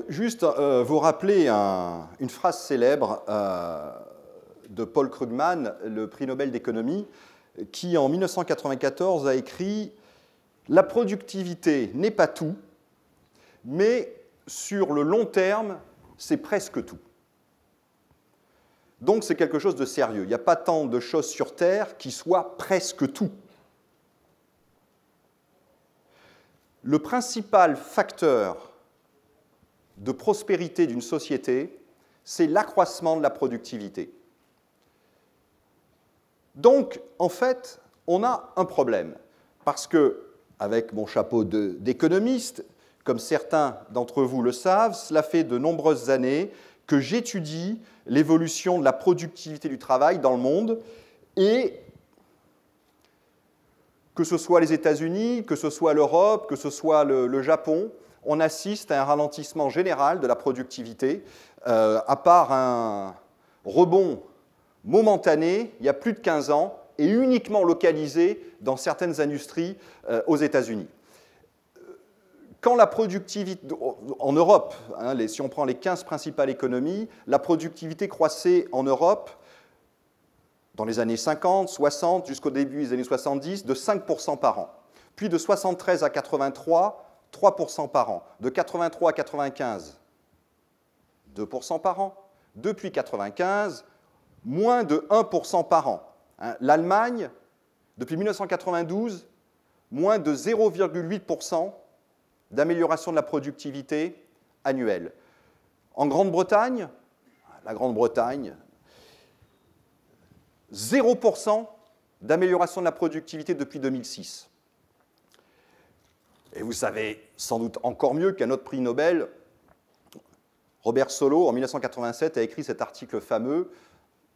juste vous rappeler une phrase célèbre de Paul Krugman, le prix Nobel d'économie, qui en 1994 a écrit « La productivité n'est pas tout, mais sur le long terme, c'est presque tout ». Donc c'est quelque chose de sérieux. Il n'y a pas tant de choses sur Terre qui soient presque tout. Le principal facteur de prospérité d'une société, c'est l'accroissement de la productivité. Donc, en fait, on a un problème. Parce que, avec mon chapeau d'économiste, comme certains d'entre vous le savent, cela fait de nombreuses années que j'étudie l'évolution de la productivité du travail dans le monde, et que ce soit les États-Unis, que ce soit l'Europe, que ce soit le Japon, on assiste à un ralentissement général de la productivité, à part un rebond momentané, il y a plus de 15 ans, et uniquement localisé dans certaines industries aux États-Unis. Quand la productivité, en Europe, si on prend les 15 principales économies, la productivité croissait en Europe, dans les années 50, 60, jusqu'au début des années 70, de 5% par an. Puis de 73 à 83, 3% par an. De 83 à 95, 2% par an. Depuis 95, moins de 1% par an. L'Allemagne, depuis 1992, moins de 0,8% d'amélioration de la productivité annuelle. En Grande-Bretagne, la Grande-Bretagne, 0% d'amélioration de la productivité depuis 2006. Et vous savez sans doute encore mieux qu'un autre prix Nobel, Robert Solow, en 1987, a écrit cet article fameux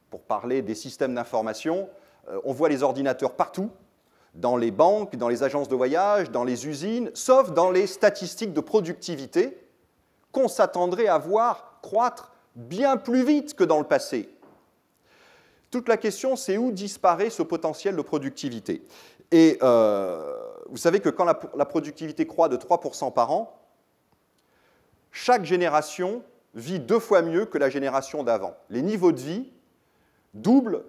pour parler des systèmes d'information. On voit les ordinateurs partout, dans les banques, dans les agences de voyage, dans les usines, sauf dans les statistiques de productivité qu'on s'attendrait à voir croître bien plus vite que dans le passé. Toute la question, c'est où disparaît ce potentiel de productivité. Et vous savez que quand la productivité croît de 3% par an, chaque génération vit 2 fois mieux que la génération d'avant. Les niveaux de vie doublent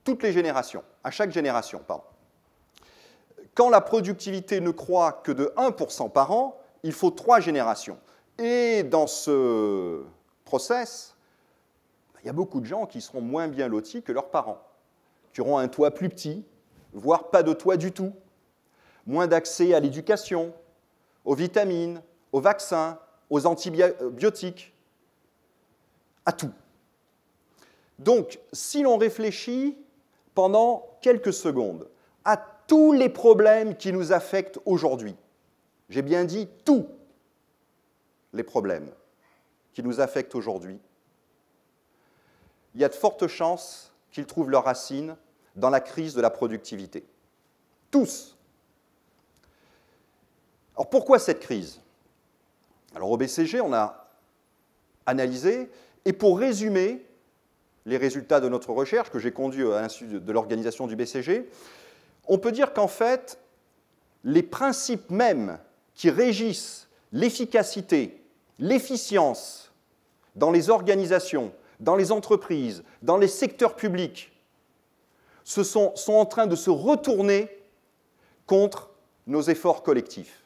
toutes les générations, à chaque génération, pardon. Quand la productivité ne croît que de 1% par an, il faut 3 générations. Et dans ce process, il y a beaucoup de gens qui seront moins bien lotis que leurs parents, qui auront un toit plus petit, voire pas de toit du tout, moins d'accès à l'éducation, aux vitamines, aux vaccins, aux antibiotiques, à tout. Donc, si l'on réfléchit pendant quelques secondes à tous les problèmes qui nous affectent aujourd'hui, j'ai bien dit tous les problèmes qui nous affectent aujourd'hui, il y a de fortes chances qu'ils trouvent leurs racines dans la crise de la productivité. Tous. Alors pourquoi cette crise? Alors au BCG, on a analysé, et pour résumer les résultats de notre recherche que j'ai conduit à l'insu de l'organisation du BCG, on peut dire qu'en fait, les principes mêmes qui régissent l'efficacité, l'efficience dans les organisations, dans les entreprises, dans les secteurs publics, sont en train de se retourner contre nos efforts collectifs.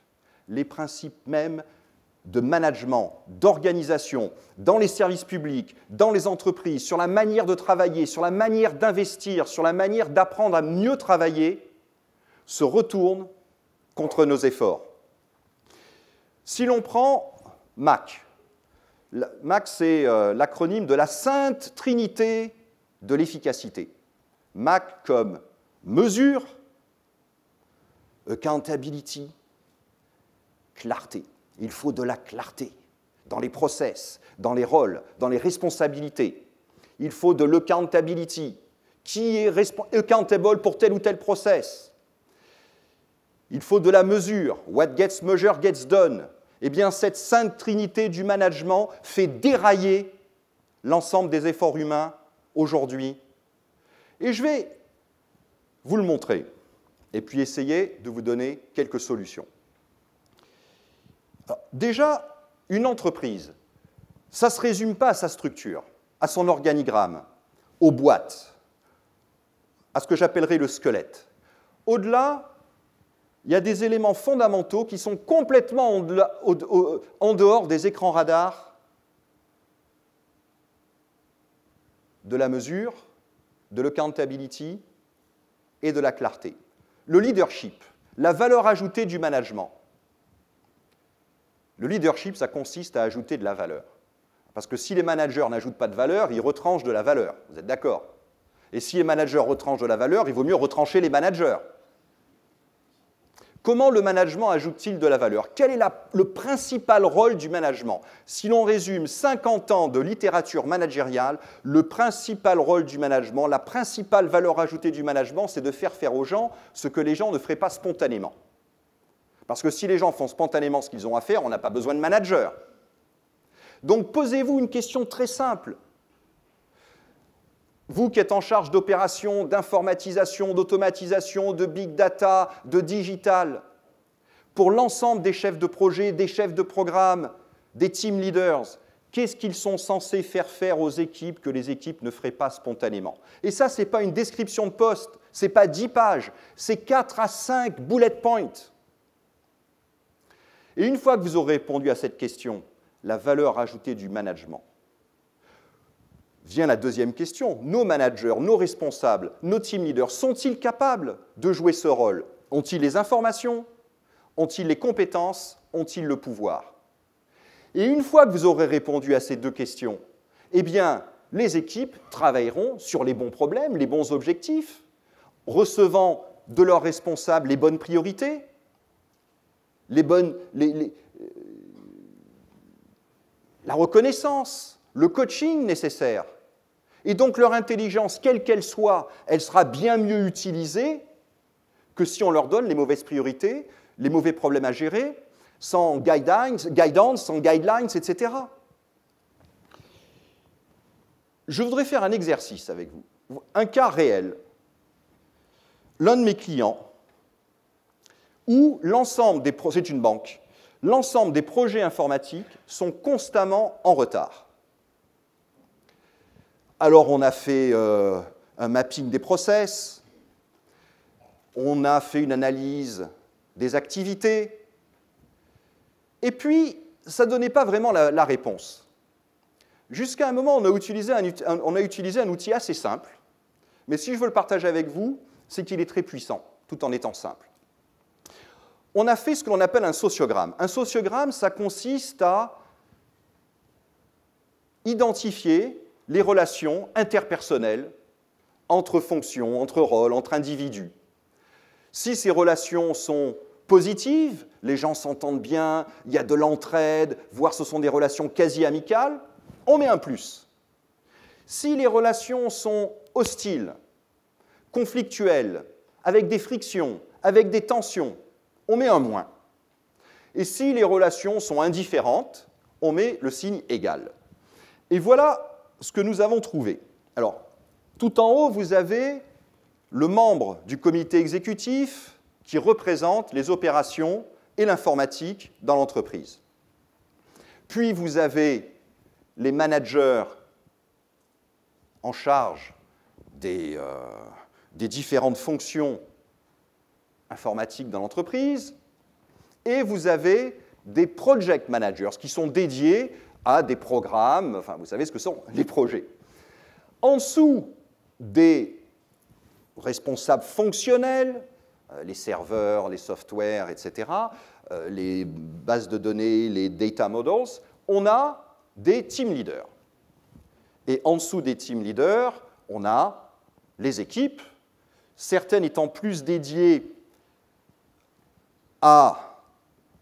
Les principes mêmes de management, d'organisation, dans les services publics, dans les entreprises, sur la manière de travailler, sur la manière d'investir, sur la manière d'apprendre à mieux travailler, se retournent contre nos efforts. Si l'on prend MAC, MAC, c'est l'acronyme de la Sainte Trinité de l'efficacité. MAC comme mesure, accountability, clarté. Il faut de la clarté dans les process, dans les rôles, dans les responsabilités. Il faut de l'accountability. Qui est accountable pour tel ou tel process? Il faut de la mesure. What gets measured gets done. Eh bien, cette sainte trinité du management fait dérailler l'ensemble des efforts humains aujourd'hui. Et je vais vous le montrer, et puis essayer de vous donner quelques solutions. Alors, déjà, une entreprise Ça ne se résume pas à sa structure, à son organigramme, aux boîtes, à ce que j'appellerais le squelette. Au-delà, il y a des éléments fondamentaux qui sont complètement en dehors des écrans radars de la mesure, de l'accountability et de la clarté. Le leadership, la valeur ajoutée du management. Le leadership, ça consiste à ajouter de la valeur. Parce que si les managers n'ajoutent pas de valeur, ils retranchent de la valeur. Vous êtes d'accord? Et si les managers retranchent de la valeur, il vaut mieux retrancher les managers. Comment le management ajoute-t-il de la valeur? Quel est le principal rôle du management? Si l'on résume 50 ans de littérature managériale, le principal rôle du management, la principale valeur ajoutée du management, c'est de faire aux gens ce que les gens ne feraient pas spontanément. Parce que si les gens font spontanément ce qu'ils ont à faire, on n'a pas besoin de manager. Donc posez-vous une question très simple. Vous qui êtes en charge d'opérations, d'informatisation, d'automatisation, de big data, de digital, pour l'ensemble des chefs de projet, des chefs de programme, des team leaders, qu'est-ce qu'ils sont censés faire aux équipes que les équipes ne feraient pas spontanément? Et ça, ce n'est pas une description de poste, ce n'est pas 10 pages, c'est 4 à 5 bullet points. Et une fois que vous aurez répondu à cette question, la valeur ajoutée du management, vient la deuxième question. Nos managers, nos responsables, nos team leaders, sont-ils capables de jouer ce rôle? Ont-ils les informations? Ont-ils les compétences? Ont-ils le pouvoir? Et une fois que vous aurez répondu à ces deux questions, eh bien, les équipes travailleront sur les bons problèmes, les bons objectifs, recevant de leurs responsables les bonnes priorités, la reconnaissance, le coaching nécessaire. Et donc leur intelligence, quelle qu'elle soit, elle sera bien mieux utilisée que si on leur donne les mauvaises priorités, les mauvais problèmes à gérer, sans guidance, sans guidelines, etc. Je voudrais faire un exercice avec vous, un cas réel. L'un de mes clients, où l'ensemble des c'est une banque, l'ensemble des projets informatiques sont constamment en retard. Alors, on a fait un mapping des process, on a fait une analyse des activités, et puis, ça ne donnait pas vraiment la réponse. Jusqu'à un moment, on a utilisé un outil assez simple, mais si je veux le partager avec vous, c'est qu'il est très puissant, tout en étant simple. On a fait ce que l'on appelle un sociogramme. Un sociogramme, ça consiste à identifier les relations interpersonnelles entre fonctions, entre rôles, entre individus. Si ces relations sont positives, les gens s'entendent bien, il y a de l'entraide, voire ce sont des relations quasi amicales, on met un plus. Si les relations sont hostiles, conflictuelles, avec des frictions, avec des tensions, on met un moins. Et si les relations sont indifférentes, on met le signe égal. Et voilà ce que nous avons trouvé. Alors, tout en haut, vous avez le membre du comité exécutif qui représente les opérations et l'informatique dans l'entreprise. Puis, vous avez les managers en charge des différentes fonctions informatiques dans l'entreprise, et vous avez des project managers qui sont dédiés à des programmes, enfin, vous savez ce que sont les projets. En dessous des responsables fonctionnels, les serveurs, les softwares, etc., les bases de données, les data models, on a des team leaders. Et en dessous des team leaders, on a les équipes, certaines étant plus dédiées à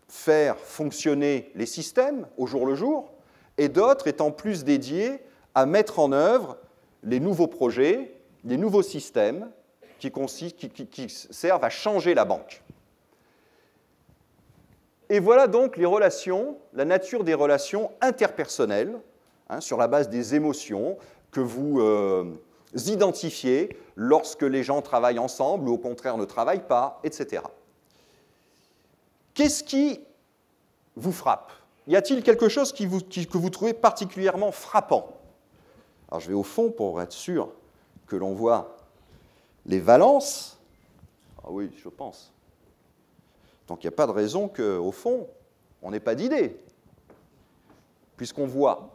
faire fonctionner les systèmes au jour le jour, et d'autres étant plus dédiées à mettre en œuvre les nouveaux projets, les nouveaux systèmes qui servent à changer la banque. Et voilà donc les relations, la nature des relations interpersonnelles, sur la base des émotions que vous identifiez lorsque les gens travaillent ensemble ou au contraire ne travaillent pas, etc. Qu'est-ce qui vous frappe y a-t-il quelque chose que vous trouvez particulièrement frappant? Alors je vais au fond pour être sûr que l'on voit les valences. Ah oui, je pense. Donc il n'y a pas de raison qu'au fond, on n'ait pas d'idée, puisqu'on voit.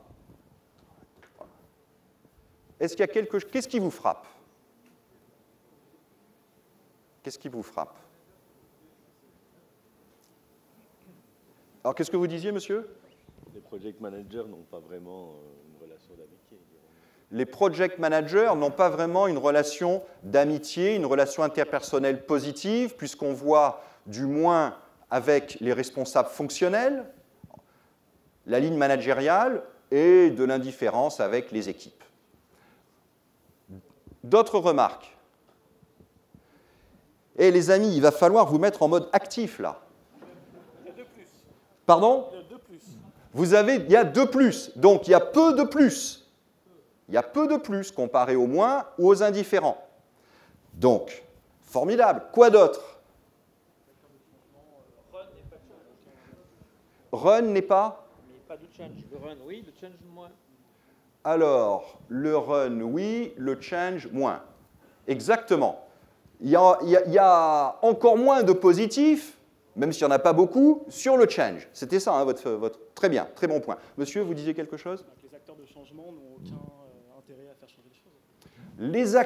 Est-ce qu'il y a quelque chose? Qu'est-ce qui vous frappe? Qu'est-ce qui vous frappe? Alors, qu'est-ce que vous disiez, monsieur? Les project managers n'ont pas vraiment une relation d'amitié. Les project managers n'ont pas vraiment une relation d'amitié, une relation interpersonnelle positive, puisqu'on voit du moins avec les responsables fonctionnels, la ligne managériale et de l'indifférence avec les équipes. D'autres remarques? Eh les amis, il va falloir vous mettre en mode actif là. Il y a 2 plus. Pardon? Il y a 2 plus. Il y a 2 plus, donc il y a peu de plus. Il y a peu de plus comparé aux moins ou aux indifférents. Donc, formidable. Quoi d'autre? Run n'est pas? Mais pas de change. Le run, oui, le change, moins. Alors, le run, oui, le change, moins. Exactement. Il y a encore moins de positifs, même s'il n'y en a pas beaucoup, sur le change. C'était ça, hein, votre... Très bien, très bon point. Monsieur, vous disiez quelque chose? Les acteurs de changement n'ont aucun intérêt à faire changer les choses. Les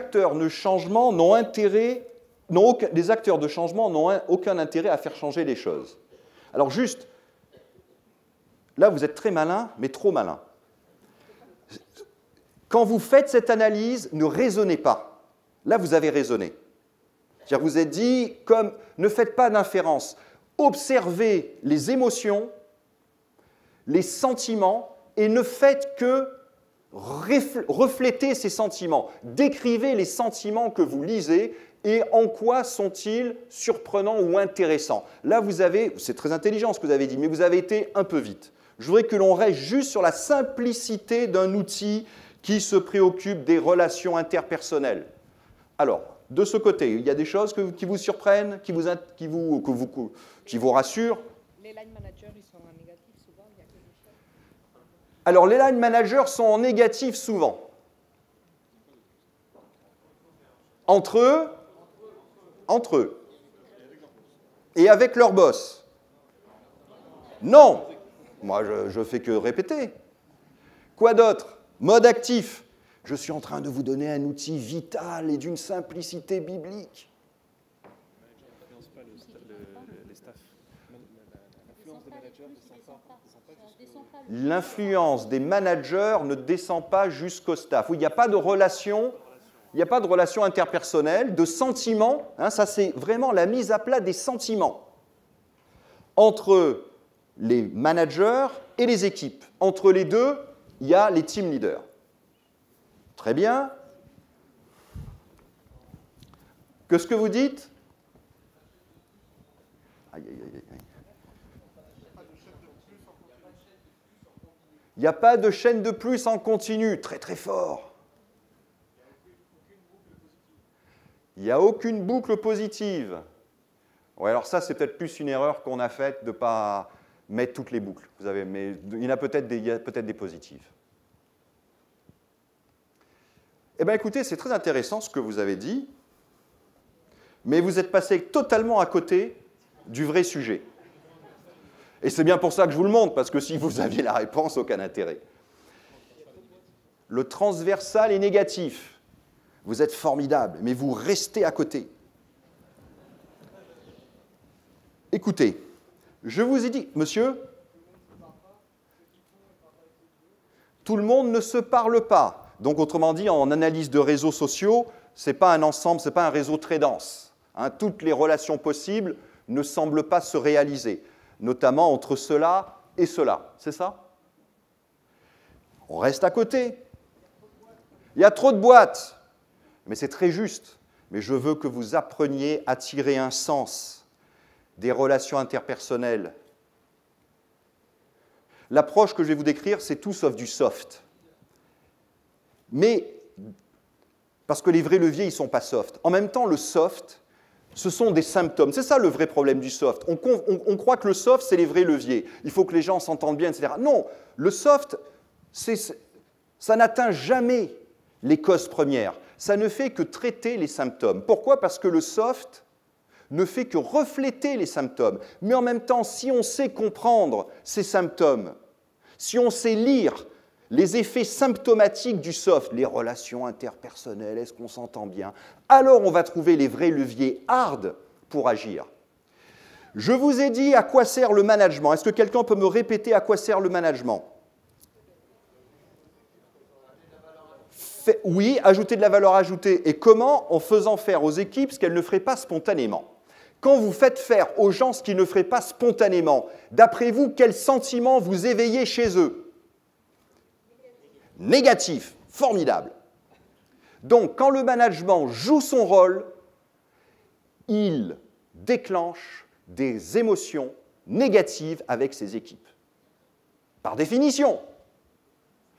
acteurs de changement n'ont aucun intérêt à faire changer les choses. Alors juste, là vous êtes très malin, mais trop malin. Quand vous faites cette analyse, ne raisonnez pas. Là vous avez raisonné. C'est-à-dire vous êtes dit, comme ne faites pas d'inférence, observez les émotions, les sentiments, et ne faites que refléter ces sentiments. Décrivez les sentiments que vous lisez et en quoi sont-ils surprenants ou intéressants. Là, vous avez, c'est très intelligent ce que vous avez dit, mais vous avez été un peu vite. Je voudrais que l'on reste juste sur la simplicité d'un outil qui se préoccupe des relations interpersonnelles. Alors, de ce côté, il y a des choses qui vous surprennent, qui vous rassurent. Les line managers, ils sont en négatif souvent, il y a que des choses. Alors, les line managers sont en négatif souvent. Entre eux. Et avec leur boss. Non. Moi, je fais que répéter. Quoi d'autre? Mode actif. Je suis en train de vous donner un outil vital et d'une simplicité biblique. L'influence des managers ne descend pas jusqu'au staff. Oui, il n'y a pas de relation, interpersonnelle, de sentiments. Hein, ça, c'est vraiment la mise à plat des sentiments entre les managers et les équipes. Entre les deux, il y a les team leaders. Très bien. Qu'est-ce que vous dites? Aïe, aïe, aïe, aïe. Il n'y a pas de chaîne de plus en continu. Très, très fort. Il n'y a aucune boucle positive. Ouais, alors ça, c'est peut-être plus une erreur qu'on a faite de ne pas mettre toutes les boucles. Mais il y a peut-être des positives. Eh bien, écoutez, c'est très intéressant ce que vous avez dit, mais vous êtes passé totalement à côté du vrai sujet. Et c'est bien pour ça que je vous le montre, parce que si vous aviez la réponse, aucun intérêt. Le transversal est négatif. Vous êtes formidable, mais vous restez à côté. Écoutez, je vous ai dit, monsieur, tout le monde ne se parle pas. Donc, autrement dit, en analyse de réseaux sociaux, ce n'est pas un ensemble, ce n'est pas un réseau très dense. Hein, toutes les relations possibles ne semblent pas se réaliser, notamment entre cela et cela. C'est ça? On reste à côté. Il y a trop de boîtes. Mais c'est très juste. Mais je veux que vous appreniez à tirer un sens des relations interpersonnelles. L'approche que je vais vous décrire, c'est tout sauf du soft. Mais, parce que les vrais leviers, ils ne sont pas soft. En même temps, le soft, Ce sont des symptômes. C'est ça le vrai problème du soft. On croit que le soft, c'est les vrais leviers. Il faut que les gens s'entendent bien, etc. Non, le soft, ça n'atteint jamais les causes premières. Ça ne fait que traiter les symptômes. Pourquoi? Parce que le soft ne fait que refléter les symptômes. Mais en même temps, si on sait comprendre ces symptômes, si on sait lire les effets symptomatiques du soft, les relations interpersonnelles, est-ce qu'on s'entend bien, alors on va trouver les vrais leviers hard pour agir. Je vous ai dit à quoi sert le management. Est-ce que quelqu'un peut me répéter à quoi sert le management? Oui, ajouter de la valeur ajoutée. Et comment? En faisant faire aux équipes ce qu'elles ne feraient pas spontanément. Quand vous faites faire aux gens ce qu'ils ne feraient pas spontanément, d'après vous, quel sentiment vous éveillez chez eux? Négatif. Formidable. Donc, quand le management joue son rôle, il déclenche des émotions négatives avec ses équipes. Par définition.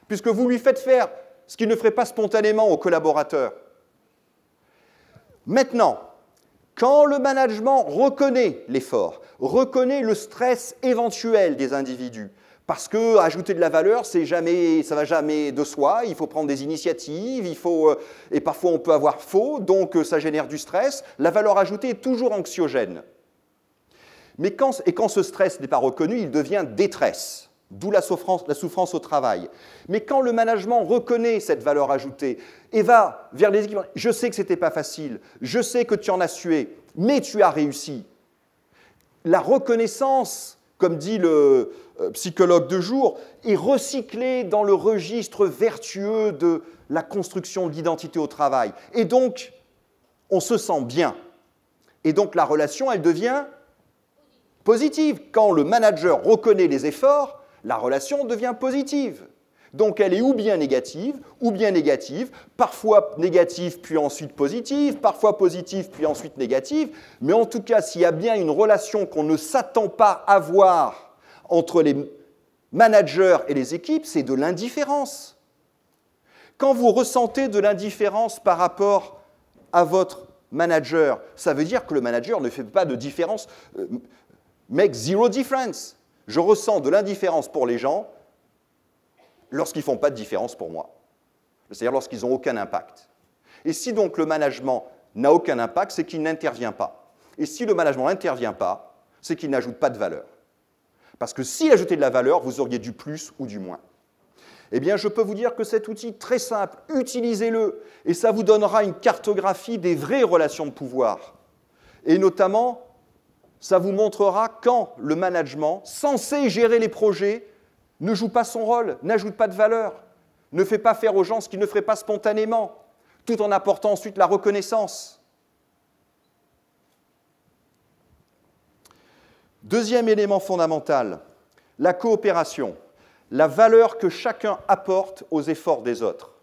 Puisque vous lui faites faire ce qu'il ne ferait pas spontanément aux collaborateurs. Maintenant, quand le management reconnaît l'effort, reconnaît le stress éventuel des individus, parce que ajouter de la valeur, ça ne va jamais de soi, il faut prendre des initiatives, et parfois on peut avoir faux, donc ça génère du stress, la valeur ajoutée est toujours anxiogène. Mais quand ce stress n'est pas reconnu, il devient détresse. D'où la souffrance au travail. Mais quand le management reconnaît cette valeur ajoutée et va vers les équipes, je sais que ce n'était pas facile, je sais que tu en as sué, mais tu as réussi. La reconnaissance, comme dit le psychologue de jour, est recyclée dans le registre vertueux de la construction de l'identité au travail. Et donc, on se sent bien. Et donc, la relation, elle devient positive. Quand le manager reconnaît les efforts, la relation devient positive. Donc elle est ou bien négative, parfois négative puis ensuite positive, parfois positive puis ensuite négative, mais en tout cas, s'il y a bien une relation qu'on ne s'attend pas à voir entre les managers et les équipes, c'est de l'indifférence. Quand vous ressentez de l'indifférence par rapport à votre manager, ça veut dire que le manager ne fait pas de différence, make zero difference. Je ressens de l'indifférence pour les gens lorsqu'ils ne font pas de différence pour moi. C'est-à-dire lorsqu'ils n'ont aucun impact. Et si donc le management n'a aucun impact, c'est qu'il n'intervient pas. Et si le management n'intervient pas, c'est qu'il n'ajoute pas de valeur. Parce que s'il ajoutait de la valeur, vous auriez du plus ou du moins. Eh bien, je peux vous dire que cet outil très simple, utilisez-le, et ça vous donnera une cartographie des vraies relations de pouvoir. Et notamment, ça vous montrera quand le management, censé gérer les projets, ne joue pas son rôle, n'ajoute pas de valeur, ne fait pas faire aux gens ce qu'il ne ferait pas spontanément, tout en apportant ensuite la reconnaissance. Deuxième élément fondamental, la coopération, la valeur que chacun apporte aux efforts des autres.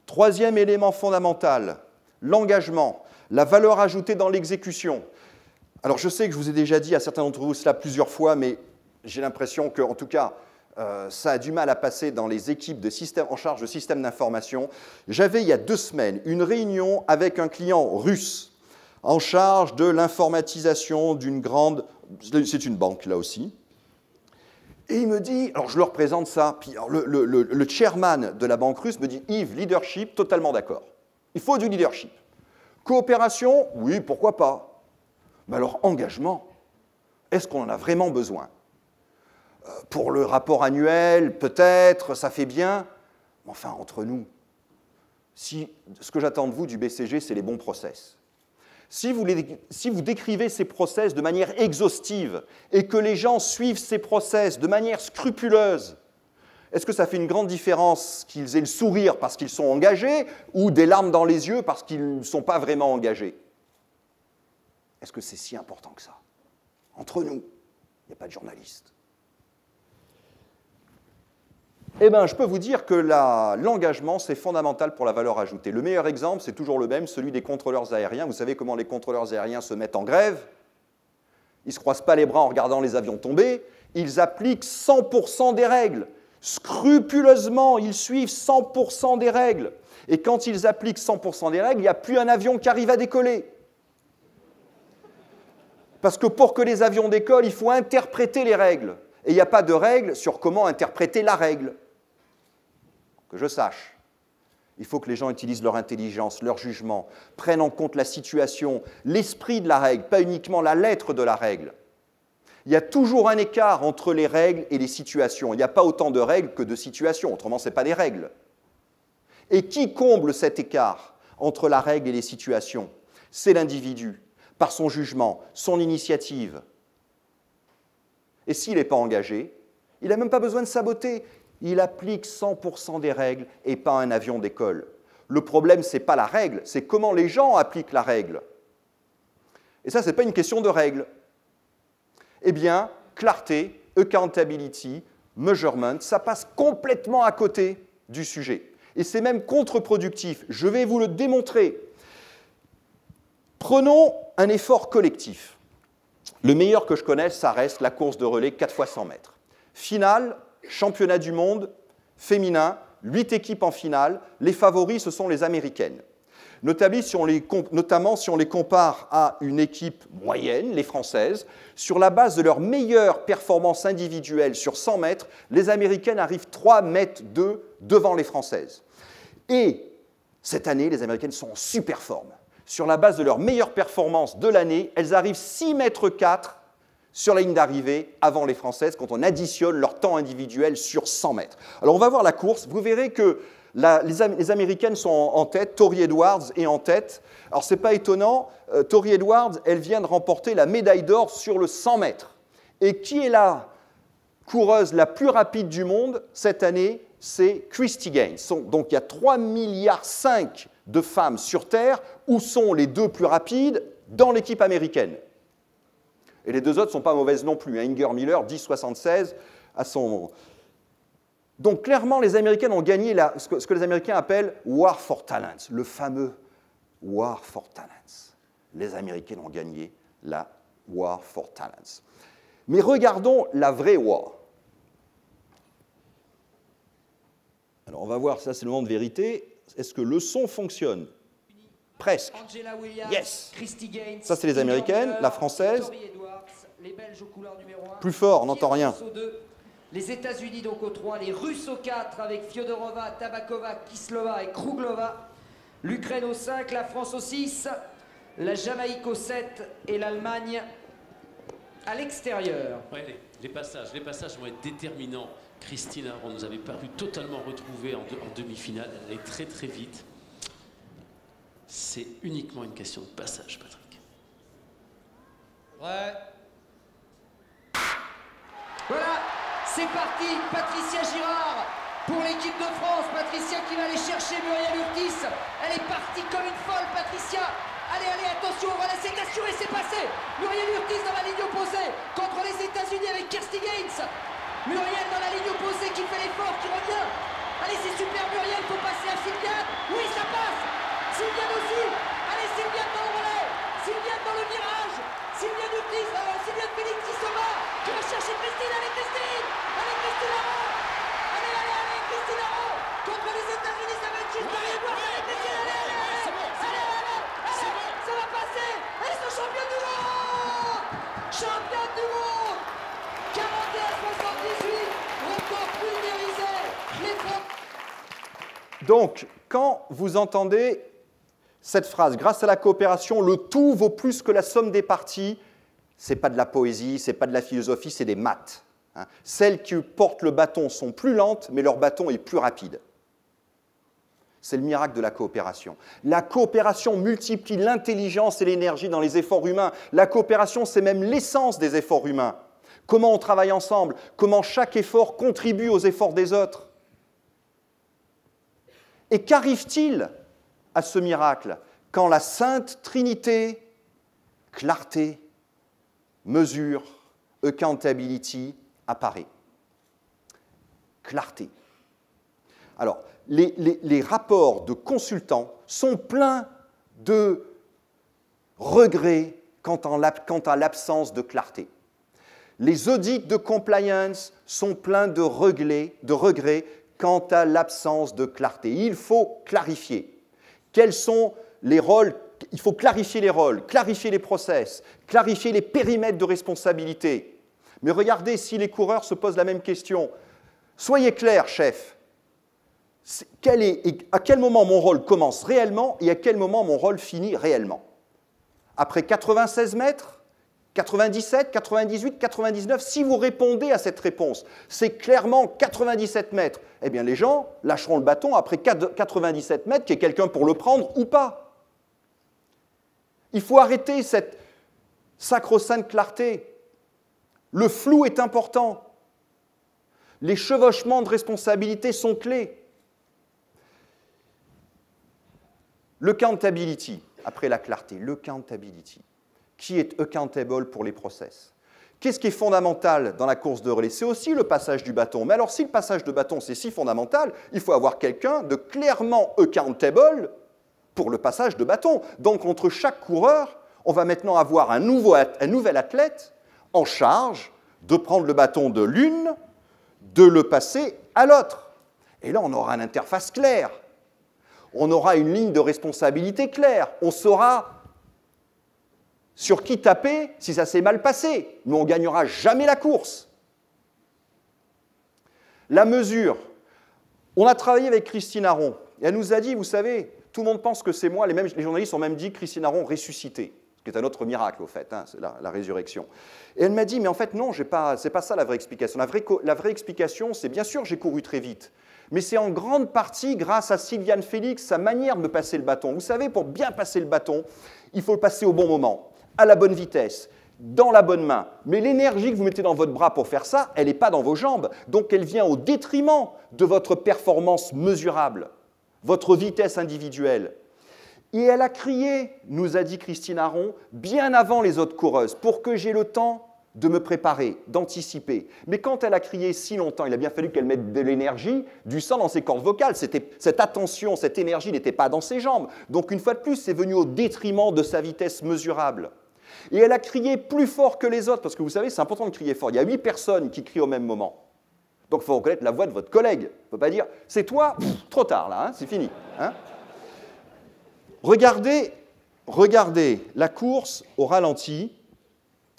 Troisième élément fondamental, l'engagement, la valeur ajoutée dans l'exécution. Alors, je sais que je vous ai déjà dit à certains d'entre vous cela plusieurs fois, mais j'ai l'impression qu'en tout cas, ça a du mal à passer dans les équipes en charge de systèmes d'information. J'avais, il y a 2 semaines, une réunion avec un client russe en charge de l'informatisation d'une grande... C'est une banque, là aussi. Et il me dit... Alors, je leur présente ça. Puis le chairman de la banque russe me dit « Yves, leadership, totalement d'accord. Il faut du leadership. Coopération, oui, pourquoi pas. Mais alors, engagement, est-ce qu'on en a vraiment besoin? Pour le rapport annuel, peut-être, ça fait bien. Mais enfin, entre nous, ce que j'attends de vous du BCG, c'est les bons process. Si vous décrivez ces process de manière exhaustive et que les gens suivent ces process de manière scrupuleuse, est-ce que ça fait une grande différence qu'ils aient le sourire parce qu'ils sont engagés ou des larmes dans les yeux parce qu'ils ne sont pas vraiment engagés? Est-ce que c'est si important que ça? Entre nous, il n'y a pas de journalistes. Eh bien, je peux vous dire que l'engagement, c'est fondamental pour la valeur ajoutée. Le meilleur exemple, c'est toujours le même, celui des contrôleurs aériens. Vous savez comment les contrôleurs aériens se mettent en grève? Ils ne se croisent pas les bras en regardant les avions tomber. Ils appliquent 100% des règles. Scrupuleusement, ils suivent 100% des règles. Et quand ils appliquent 100% des règles, il n'y a plus un avion qui arrive à décoller. Parce que pour que les avions décollent, il faut interpréter les règles. Et il n'y a pas de règles sur comment interpréter la règle. Que je sache. Il faut que les gens utilisent leur intelligence, leur jugement, prennent en compte la situation, l'esprit de la règle, pas uniquement la lettre de la règle. Il y a toujours un écart entre les règles et les situations. Il n'y a pas autant de règles que de situations, autrement ce n'est pas des règles. Et qui comble cet écart entre la règle et les situations? C'est l'individu, par son jugement, son initiative. Et s'il n'est pas engagé, il n'a même pas besoin de saboter. Il applique 100% des règles et pas un avion décolle. Le problème, ce n'est pas la règle, c'est comment les gens appliquent la règle. Et ça, ce n'est pas une question de règle. Eh bien, clarté, accountability, measurement, ça passe complètement à côté du sujet. Et c'est même contre-productif. Je vais vous le démontrer. Prenons un effort collectif. Le meilleur que je connaisse, ça reste la course de relais 4 x 100 mètres. Finale, championnat du monde féminin, 8 équipes en finale. Les favoris, ce sont les Américaines. Notamment si on les compare à une équipe moyenne, les Françaises, sur la base de leur meilleure performance individuelle sur 100 mètres, les Américaines arrivent 3,2 mètres devant les Françaises. Et cette année, les Américaines sont en super forme. Sur la base de leur meilleure performance de l'année, elles arrivent 6,4 mètres sur la ligne d'arrivée avant les Françaises quand on additionne leur temps individuel sur 100 mètres. Alors on va voir la course. Vous verrez que les Américaines sont en tête. Tori Edwards est en tête. Alors ce n'est pas étonnant. Tori Edwards, elle vient de remporter la médaille d'or sur le 100 mètres. Et qui est la coureuse la plus rapide du monde cette année? C'est Christy Gaines. Donc il y a 3,5 milliards de femmes sur Terre. Où sont les deux plus rapides? Dans l'équipe américaine. Et les deux autres ne sont pas mauvaises non plus. Inger Miller, 10,76 à son... Donc clairement, les Américaines ont gagné ce que les Américains appellent War for Talents, le fameux War for Talents. Les Américaines ont gagné la War for Talents. Mais regardons la vraie War. Alors on va voir, ça c'est le moment de vérité. Est-ce que le son fonctionne? Presque. Yes. Ça c'est les Américaines, la Française. Plus fort, on n'entend rien. Les États-Unis donc au 3, les Russes au 4 avec Fyodorova, Tabakova, Kislova et Kruglova. L'Ukraine au 5, la France au 6, la Jamaïque au 7 et l'Allemagne à l'extérieur. Ouais, les passages vont être déterminants. Christina, on nous avait paru totalement retrouvée en demi-finale. Elle est très très vite. C'est uniquement une question de passage, Patrick. Ouais. Voilà. C'est parti, Patricia Girard pour l'équipe de France. Patricia qui va aller chercher Muriel Urtis. Elle est partie comme une folle, Patricia. Allez, allez, attention, voilà, c'est assuré, c'est passé. Muriel Urtis dans la ligne opposée contre les États-Unis avec Kirsty Gaines. Muriel dans la ligne opposée qui fait l'effort, qui revient. Allez, c'est super Muriel, faut passer à Sylviane. Oui, ça passe. Sylviane aussi. Allez, Sylviane dans le relais. Sylviane dans le virage. Sylviane Urtis, Sylviane Félix qui se bat. Qui va chercher Christine, allez Christine. Allez Christine Arro. Allez, allez, allez, Christine Arro. Contre les États-Unis, ça va être juste Marie Edouard. Allez Christine, allez, allez, allez. Allez, allez, allez, ça va passer. Allez, c'est championne du monde. Championne du monde. 41-78, record pulvérisé. Donc, quand vous entendez cette phrase, grâce à la coopération, le tout vaut plus que la somme des parties, ce n'est pas de la poésie, ce n'est pas de la philosophie, c'est des maths. Celles qui portent le bâton sont plus lentes, mais leur bâton est plus rapide. C'est le miracle de la coopération. La coopération multiplie l'intelligence et l'énergie dans les efforts humains. La coopération, c'est même l'essence des efforts humains. Comment on travaille ensemble, comment chaque effort contribue aux efforts des autres. Et qu'arrive-t-il à ce miracle quand la Sainte Trinité, clarté, mesure, accountability, apparaît? Clarté. Alors, les rapports de consultants sont pleins de regrets quant à l'absence de clarté. Les audits de compliance sont pleins de regrets quant à l'absence de clarté. Il faut clarifier quels sont les rôles Il faut clarifier les rôles, clarifier les process, clarifier les périmètres de responsabilité. Mais regardez, si les coureurs se posent la même question, soyez clair, chef. À quel moment mon rôle commence réellement et à quel moment mon rôle finit réellement? Après 96 mètres, 97, 98, 99, si vous répondez à cette réponse, c'est clairement 97 mètres, eh bien les gens lâcheront le bâton après 97 mètres, qu'il y ait quelqu'un pour le prendre ou pas. Il faut arrêter cette sacro-sainte clarté. Le flou est important. Les chevauchements de responsabilité sont clés. Le accountability, après la clarté, le accountability. Qui est accountable pour les process? Qu'est-ce qui est fondamental dans la course de relais? C'est aussi le passage du bâton. Mais alors, si le passage de bâton, c'est si fondamental, il faut avoir quelqu'un de clairement accountable pour le passage de bâton. Donc, entre chaque coureur, on va maintenant avoir un nouvel athlète en charge de prendre le bâton de l'une, de le passer à l'autre. Et là, on aura une interface claire. On aura une ligne de responsabilité claire. On saura sur qui taper si ça s'est mal passé. Mais on ne gagnera jamais la course. La mesure. On a travaillé avec Christine Aron. Et elle nous a dit, vous savez, tout le monde pense que c'est moi. Les journalistes ont même dit Christine Aron ressuscité. Ce qui est un autre miracle, au fait, hein, c'est la résurrection. Et elle m'a dit, mais en fait, non, ce n'est pas ça la vraie explication. La vraie explication, c'est bien sûr, j'ai couru très vite. Mais c'est en grande partie grâce à Sylviane Félix, sa manière de me passer le bâton. Vous savez, pour bien passer le bâton, il faut le passer au bon moment, à la bonne vitesse, dans la bonne main. Mais l'énergie que vous mettez dans votre bras pour faire ça, elle n'est pas dans vos jambes. Donc elle vient au détriment de votre performance mesurable, votre vitesse individuelle. Et elle a crié, nous a dit Christine Aron, bien avant les autres coureuses, pour que j'aie le temps de me préparer, d'anticiper. Mais quand elle a crié si longtemps, il a bien fallu qu'elle mette de l'énergie, du sang dans ses cordes vocales. Cette attention, cette énergie n'était pas dans ses jambes. Donc une fois de plus, c'est venu au détriment de sa vitesse mesurable. Et elle a crié plus fort que les autres, parce que vous savez, c'est important de crier fort. Il y a 8 personnes qui crient au même moment. Donc il faut reconnaître la voix de votre collègue. Il ne faut pas dire, c'est toi, trop tard là, hein, c'est fini. Hein. Regardez la course au ralenti,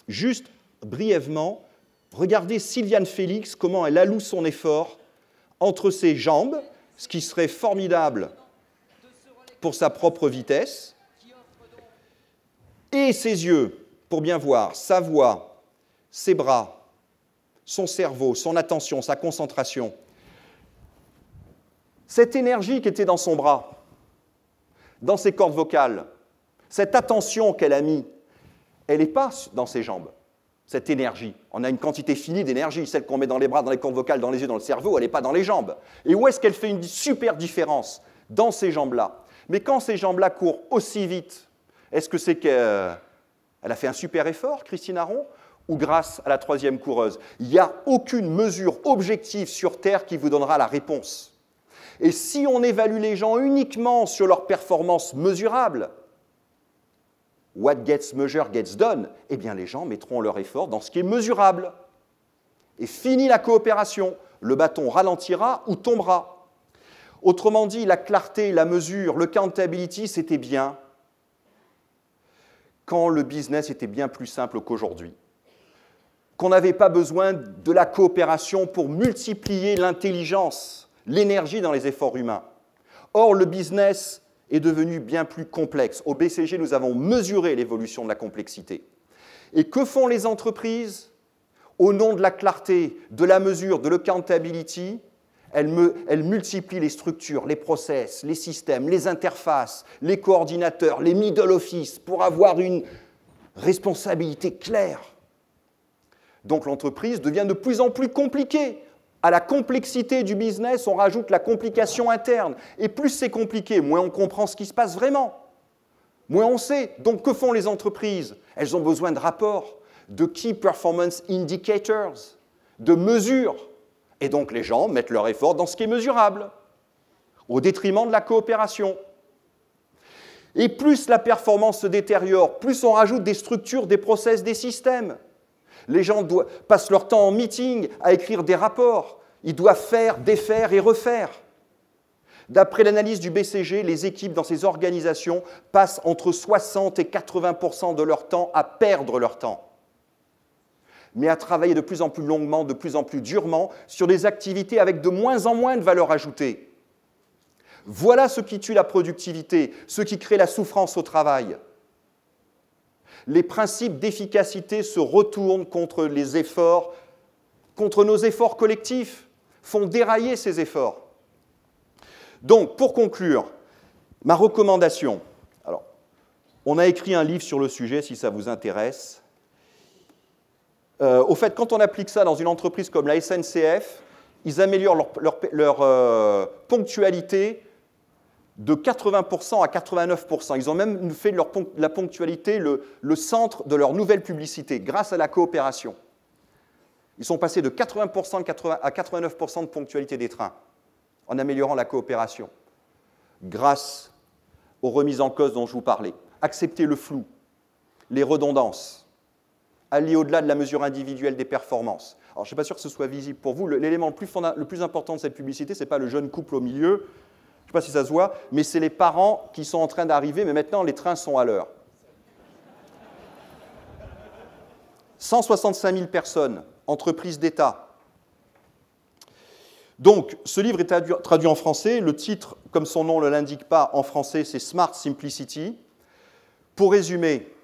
juste brièvement, regardez Sylviane Félix, comment elle alloue son effort entre ses jambes, ce qui serait formidable pour sa propre vitesse, et ses yeux, pour bien voir, sa voix, ses bras, son cerveau, son attention, sa concentration. Cette énergie qui était dans son bras, dans ses cordes vocales, cette attention qu'elle a mise, elle n'est pas dans ses jambes. Cette énergie. On a une quantité finie d'énergie. Celle qu'on met dans les bras, dans les cordes vocales, dans les yeux, dans le cerveau, elle n'est pas dans les jambes. Et où est-ce qu'elle fait une super différence? Dans ces jambes-là. Mais quand ces jambes-là courent aussi vite, est-ce que c'est qu'elle a fait un super effort, Christine Aron, ou grâce à la troisième coureuse? Il n'y a aucune mesure objective sur Terre qui vous donnera la réponse. Et si on évalue les gens uniquement sur leur performance mesurable, what gets measured gets done, eh bien les gens mettront leur effort dans ce qui est mesurable. Et fini la coopération, le bâton ralentira ou tombera. Autrement dit, la clarté, la mesure, le accountability, c'était bien quand le business était bien plus simple qu'aujourd'hui. Qu'on n'avait pas besoin de la coopération pour multiplier l'intelligence, l'énergie dans les efforts humains. Or, le business est devenu bien plus complexe. Au BCG, nous avons mesuré l'évolution de la complexité. Et que font les entreprises? Au nom de la clarté, de la mesure, de l'accountability, elles multiplient les structures, les process, les systèmes, les interfaces, les coordinateurs, les middle office pour avoir une responsabilité claire. Donc l'entreprise devient de plus en plus compliquée. À la complexité du business, on rajoute la complication interne. Et plus c'est compliqué, moins on comprend ce qui se passe vraiment. Moins on sait. Donc que font les entreprises? Elles ont besoin de rapports, de Key Performance Indicators, de mesures. Et donc les gens mettent leur effort dans ce qui est mesurable, au détriment de la coopération. Et plus la performance se détériore, plus on rajoute des structures, des process, des systèmes. Les gens passent leur temps en meeting à écrire des rapports. Ils doivent faire, défaire et refaire. D'après l'analyse du BCG, les équipes dans ces organisations passent entre 60 et 80% de leur temps à perdre leur temps, mais à travailler de plus en plus longuement, de plus en plus durement, sur des activités avec de moins en moins de valeur ajoutée. Voilà ce qui tue la productivité, ce qui crée la souffrance au travail. Les principes d'efficacité se retournent contre les efforts, contre nos efforts collectifs, font dérailler ces efforts. Donc, pour conclure, ma recommandation, alors, on a écrit un livre sur le sujet, si ça vous intéresse. Au fait, quand on applique ça dans une entreprise comme la SNCF, ils améliorent leur ponctualité de 80% à 89%. Ils ont même fait de la ponctualité le centre de leur nouvelle publicité, grâce à la coopération. Ils sont passés de 80% à 89% de ponctualité des trains, en améliorant la coopération, grâce aux remises en cause dont je vous parlais. Accepter le flou, les redondances, aller au-delà de la mesure individuelle des performances. Alors, je ne suis pas sûr que ce soit visible pour vous. L'élément le plus important de cette publicité, ce n'est pas le jeune couple au milieu, je ne sais pas si ça se voit, mais c'est les parents qui sont en train d'arriver, mais maintenant, les trains sont à l'heure. 165 000 personnes, entreprises d'État. Donc, ce livre est traduit en français. Le titre, comme son nom ne l'indique pas en français, c'est Smart Simplicity. Pour résumer,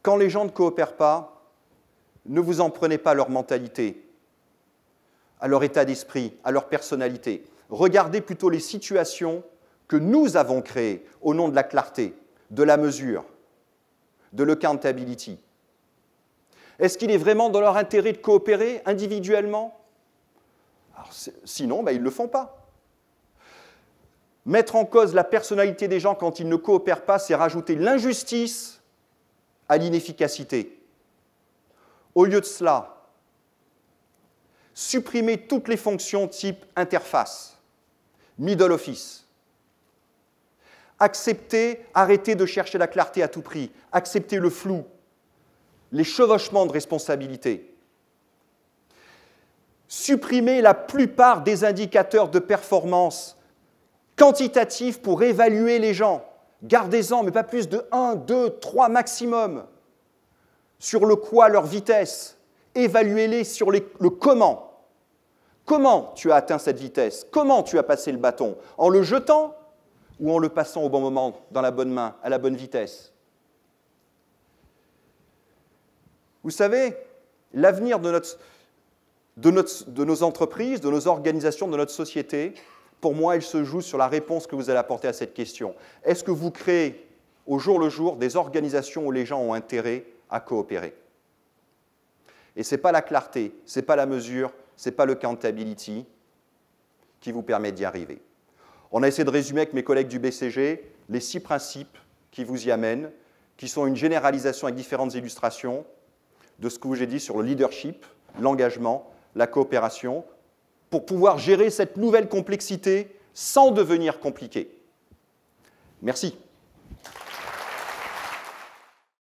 quand les gens ne coopèrent pas, ne vous en prenez pas à leur mentalité, à leur état d'esprit, à leur personnalité. Regardez plutôt les situations que nous avons créées au nom de la clarté, de la mesure, de l'accountability. Est-ce qu'il est vraiment dans leur intérêt de coopérer individuellement? Alors, sinon, ils ne le font pas. Mettre en cause la personnalité des gens quand ils ne coopèrent pas, c'est rajouter l'injustice à l'inefficacité. Au lieu de cela, supprimer toutes les fonctions type interface, middle office. Arrêter de chercher la clarté à tout prix, accepter le flou, les chevauchements de responsabilité. Supprimer la plupart des indicateurs de performance quantitatifs pour évaluer les gens. Gardez-en, mais pas plus de 1, 2, 3 maximum. Sur le quoi, leur vitesse. Évaluez-les sur le comment. Comment tu as atteint cette vitesse? Comment tu as passé le bâton? En le jetant ou en le passant au bon moment, dans la bonne main, à la bonne vitesse? Vous savez, l'avenir de nos entreprises, de nos organisations, de notre société, pour moi, il se joue sur la réponse que vous allez apporter à cette question. Est-ce que vous créez au jour le jour des organisations où les gens ont intérêt à coopérer? Et ce n'est pas la clarté, ce n'est pas la mesure, ce n'est pas le accountability qui vous permet d'y arriver. On a essayé de résumer avec mes collègues du BCG les 6 principes qui vous y amènent, qui sont une généralisation avec différentes illustrations de ce que j'ai dit sur le leadership, l'engagement, la coopération, pour pouvoir gérer cette nouvelle complexité sans devenir compliqué. Merci.